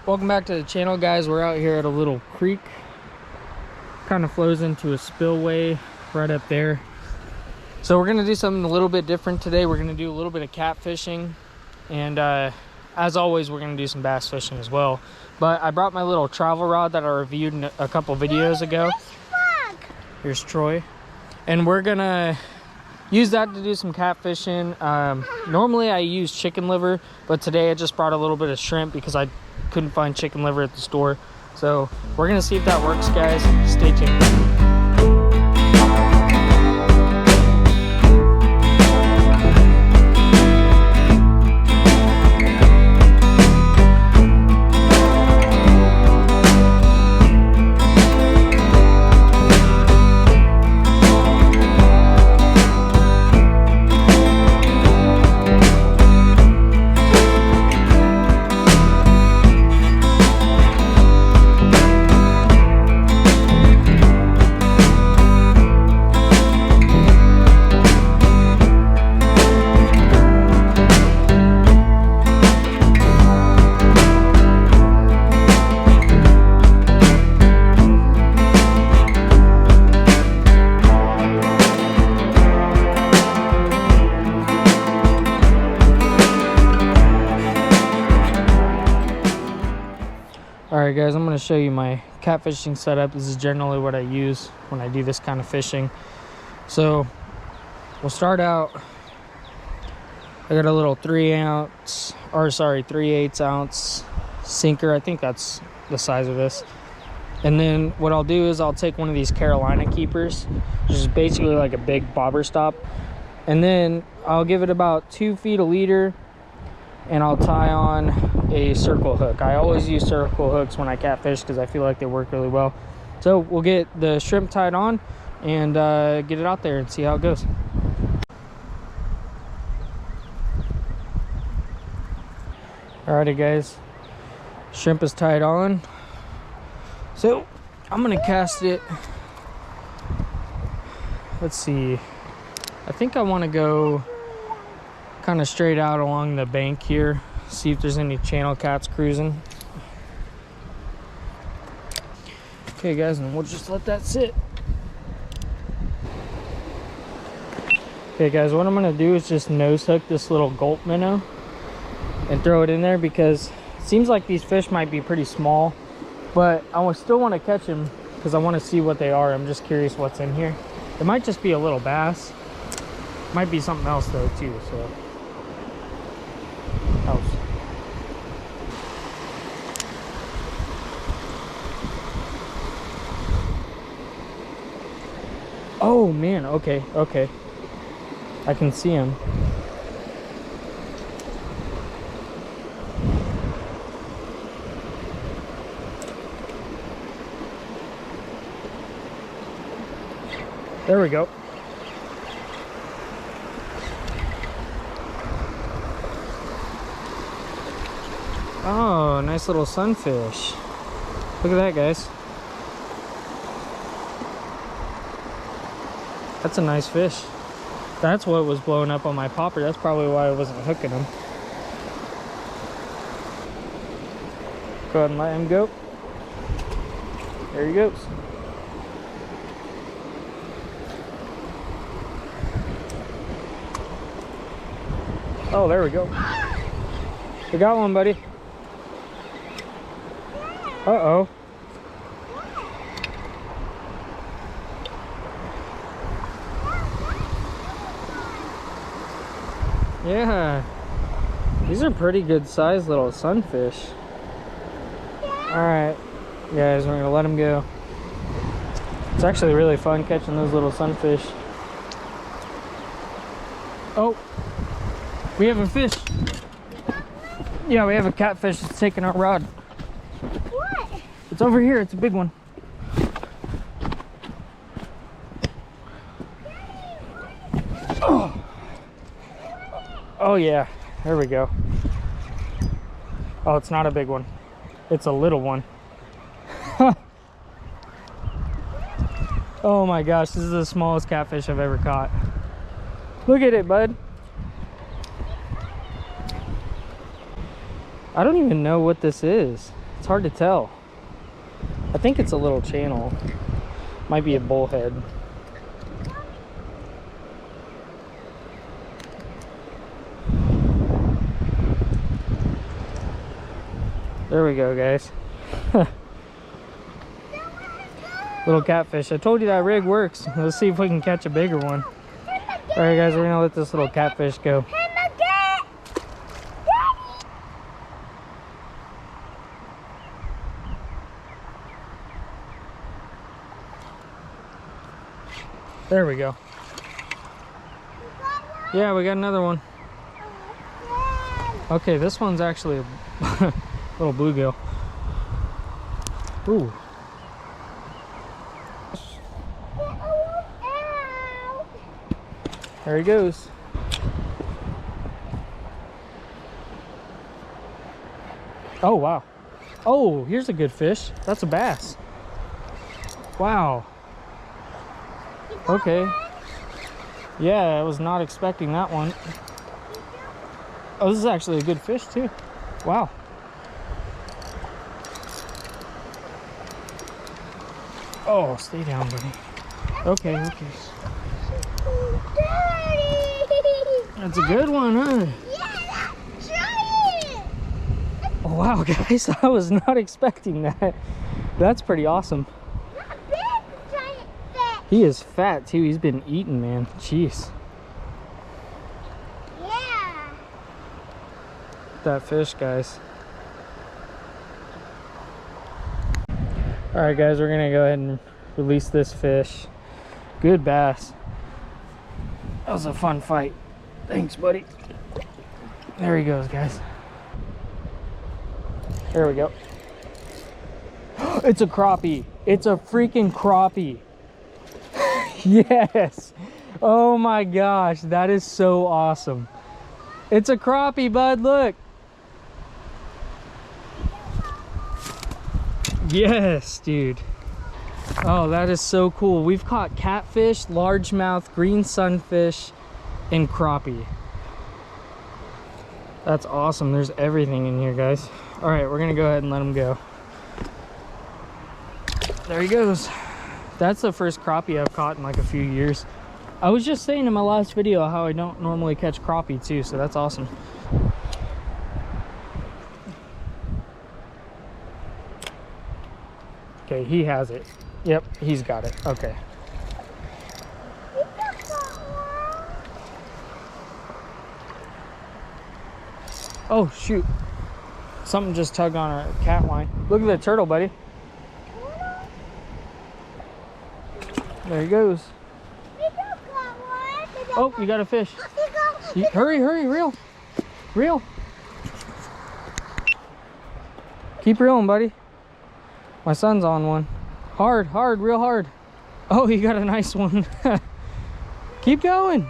Welcome back to the channel, guys. We're out here at a little creek, kind of flows into a spillway right up there. So we're gonna do something a little bit different today. We're gonna do a little bit of catfishing, and as always, we're gonna do some bass fishing as well. But I brought my little travel rod that I reviewed in a couple videos ago. Here's Troy, and we're gonna use that to do some catfishing. Normally I use chicken liver, but today I just brought a little bit of shrimp because I couldn't find chicken liver at the store. So we're gonna see if that works, guys. Stay tuned. Alright guys, I'm going to show you my catfishing setup. This is generally what I use when I do this kind of fishing. So we'll start out. I got a little 3/8 ounce sinker. I think that's the size of this. And then what I'll do is I'll take one of these Carolina keepers, which is basically like a big bobber stop. And then I'll give it about 2 feet a leader, and I'll tie on a circle hook. I always use circle hooks when I catfish because I feel like they work really well. So we'll get the shrimp tied on and get it out there and see how it goes. Alrighty guys, shrimp is tied on. So I'm gonna cast it. Let's see. I think I want to go kind of straight out along the bank here, see if there's any channel cats cruising. Okay guys, and we'll just let that sit. Okay guys, what I'm gonna do is just nose hook this little gulp minnow and throw it in there, because it seems like these fish might be pretty small, but I still want to catch them because I want to see what they are. I'm just curious what's in here. It might just be a little bass, might be something else though too. So oh man, okay, I can see him. There we go. Oh, nice little sunfish. Look at that, guys. That's a nice fish. That's what was blowing up on my popper. That's probably why I wasn't hooking him. Go ahead and let him go. There he goes. Oh, there we go. We got one, buddy. Uh-oh. Yeah. These are pretty good sized little sunfish. Alright, guys, we're gonna let them go. It's actually really fun catching those little sunfish. Oh, we have a fish. Yeah, we have a catfish that's taking our rod. What? It's over here. It's a big one. Oh. Oh yeah, there we go. Oh, it's not a big one. It's a little one. Oh my gosh, this is the smallest catfish I've ever caught. Look at it, bud. I don't even know what this is. It's hard to tell. I think it's a little channel. Might be a bullhead. There we go, guys. Little catfish. I told you that rig works. Let's see if we can catch a bigger one. All right, guys, we're gonna let this little catfish go. There we go. Yeah, we got another one. Okay, this one's actually a little bluegill. Ooh. There he goes. Oh, wow. Oh, here's a good fish. That's a bass. Wow. Okay. Yeah, I was not expecting that one. Oh, this is actually a good fish too. Wow. Oh, stay down, buddy. Okay, okay. That's a good one, huh? Yeah, try it. Oh, wow, guys, I was not expecting that. That's pretty awesome. He is fat too. He's been eating, man. Jeez. Yeah. That fish, guys. All right, guys, we're gonna go ahead and release this fish. Good bass. That was a fun fight. Thanks, buddy. There he goes, guys. There we go. It's a crappie. It's a freaking crappie. Yes. Oh my gosh, that is so awesome. It's a crappie, bud. Look. Yes, dude. Oh, that is so cool. We've caught catfish, largemouth, green sunfish, and crappie. That's awesome. There's everything in here, guys. All right, we're gonna go ahead and let him go. There he goes. That's the first crappie I've caught in like a few years. I was just saying in my last video how I don't normally catch crappie too, so that's awesome. Okay, he has it. Yep, he's got it. Okay. Oh, shoot. Something just tugged on a cat line. Look at the turtle, buddy. There he goes. Oh, you got a fish. Hurry, hurry, reel. Reel. Keep reeling, buddy. My son's on one. Hard, hard, real hard. Oh, you got a nice one. Keep going.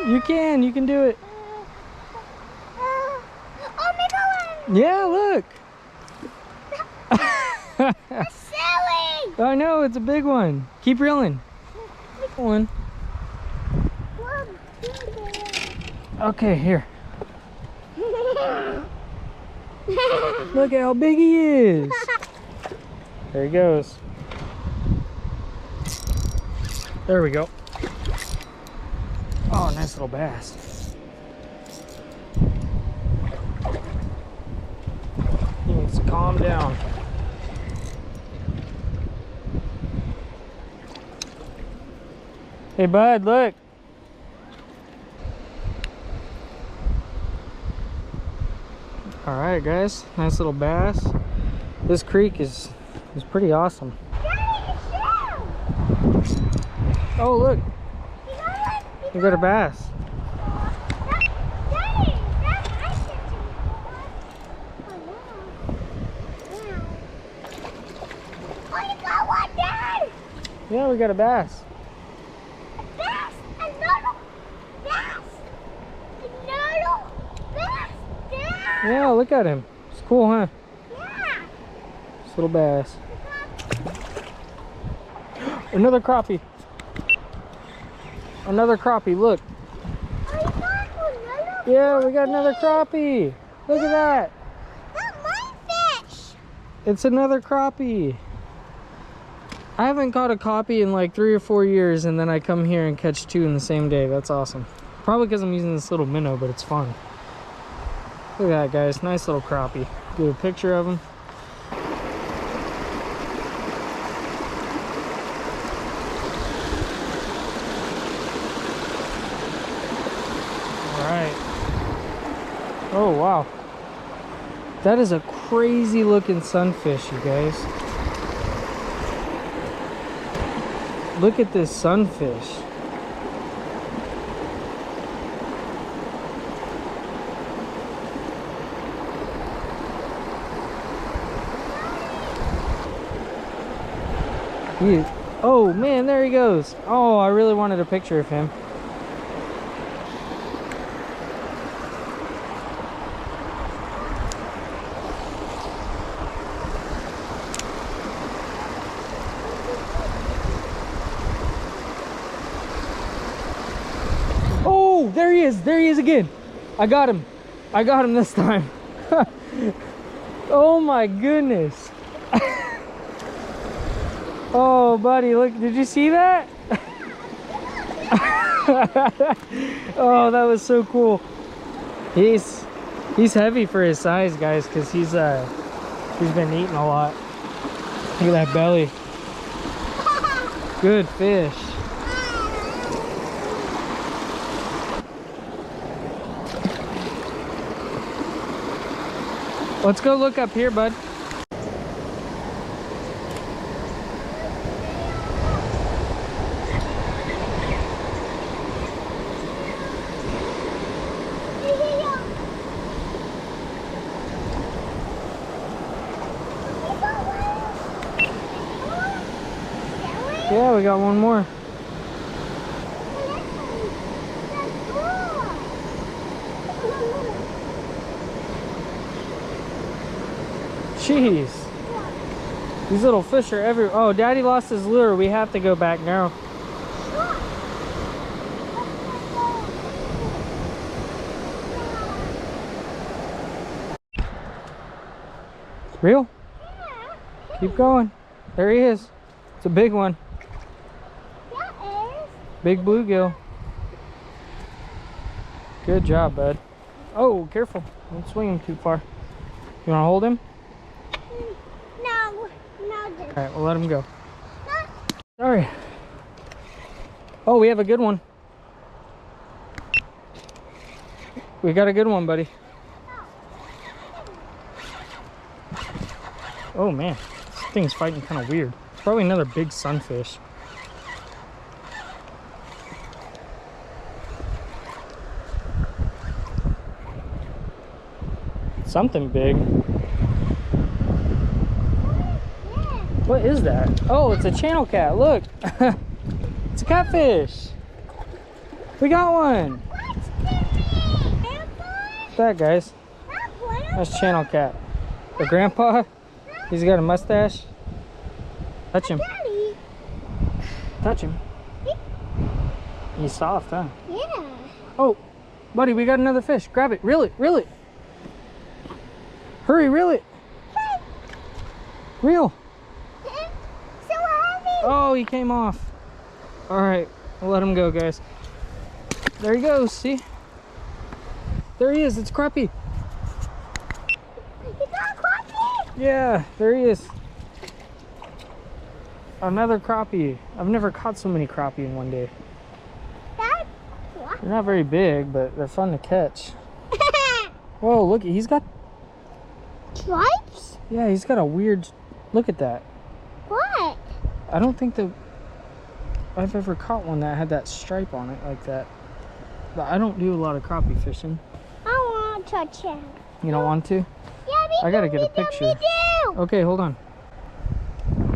You can do it. Yeah, look. Silly. I know, it's a big one. Keep reeling. One. Okay, here. Look at how big he is. There he goes. There we go. Oh, nice little bass. He needs to calm down. Hey, bud, look. All right, guys, nice little bass. This creek is pretty awesome. Oh, look. You got a bass. Yeah, we got a bass. Bass! Another bass! Another bass! Yeah, look at him. It's cool, huh? Yeah! This little bass. Another crappie. Another crappie, look. Oh, Yeah, we got another crappie. Look at that. That's my fish. It's another crappie. I haven't caught a crappie in like 3 or 4 years, and then I come here and catch 2 in the same day. That's awesome. Probably because I'm using this little minnow, but it's fun. Look at that, guys. Nice little crappie. Get a picture of him. Alright. Oh, wow. That is a crazy looking sunfish, you guys. Look at this sunfish. Oh man, there he goes. Oh, I really wanted a picture of him. Oh, there he is. There he is again. I got him. I got him this time. Oh my goodness. Oh, buddy, look, did you see that? Oh, that was so cool. He's heavy for his size, guys, because he's been eating a lot. Look at that belly. Good fish. Let's go look up here, bud. Yeah, we got one more. Jeez. These little fish are everywhere. Oh, Daddy lost his lure. We have to go back now. Real? Keep going. There he is. It's a big one. Big bluegill. Good job, bud. Oh, careful. Don't swing him too far. You want to hold him? No. All right, we'll let him go. Sorry. Oh, we have a good one. We got a good one, buddy. Oh, man. This thing's fighting kind of weird. It's probably another big sunfish. Something big. What is that? Oh, it's a channel cat. Look. It's a catfish. We got one. What's that, guys? That's channel cat. The grandpa? He's got a mustache. Touch him. Touch him. He's soft, huh? Yeah. Oh, buddy, we got another fish. Grab it. Reel it. Reel it. Hurry, reel it. Reel. So heavy. Oh, he came off. All right, we'll let him go, guys. There he goes. See? There he is. It's crappie. You got a crappie? Yeah, there he is. Another crappie. I've never caught so many crappie in one day. That's what? They're not very big, but they're fun to catch. Whoa, look, he's got... Stripes? Yeah, he's got a weird... Look at that. What? I don't think that I've ever caught one that had that stripe on it like that. But I don't do a lot of crappie fishing. I want to touch him. You don't want to? Yeah, me I gotta too, get a me too, picture. me too. Okay, hold on.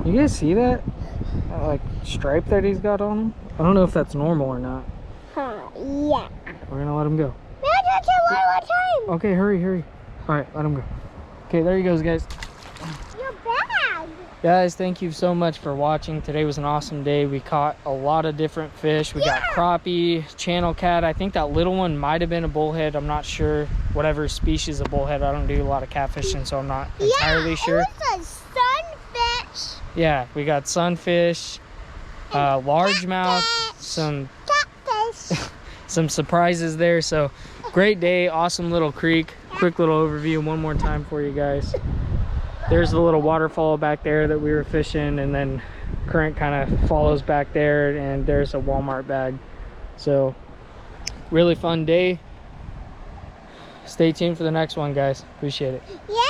You guys see that? That, like, stripe that he's got on him? I don't know if that's normal or not. Yeah. We're gonna let him go. May I touch him one more time? Okay, hurry. All right, let him go. Okay, there he goes, guys. Your bag. Guys, thank you so much for watching. Today was an awesome day. We caught a lot of different fish. We got crappie, channel cat. I think that little one might have been a bullhead. I'm not sure. Whatever species of bullhead. I don't do a lot of catfishing, so I'm not entirely sure. It was Yeah, we got sunfish, largemouth, some Catfish. some surprises there. So great day, awesome little creek. Quick little overview one more time for you guys. There's the little waterfall back there that we were fishing, and then current kind of follows back there, and there's a Walmart bag. So really fun day. Stay tuned for the next one, guys. Appreciate it. Yeah.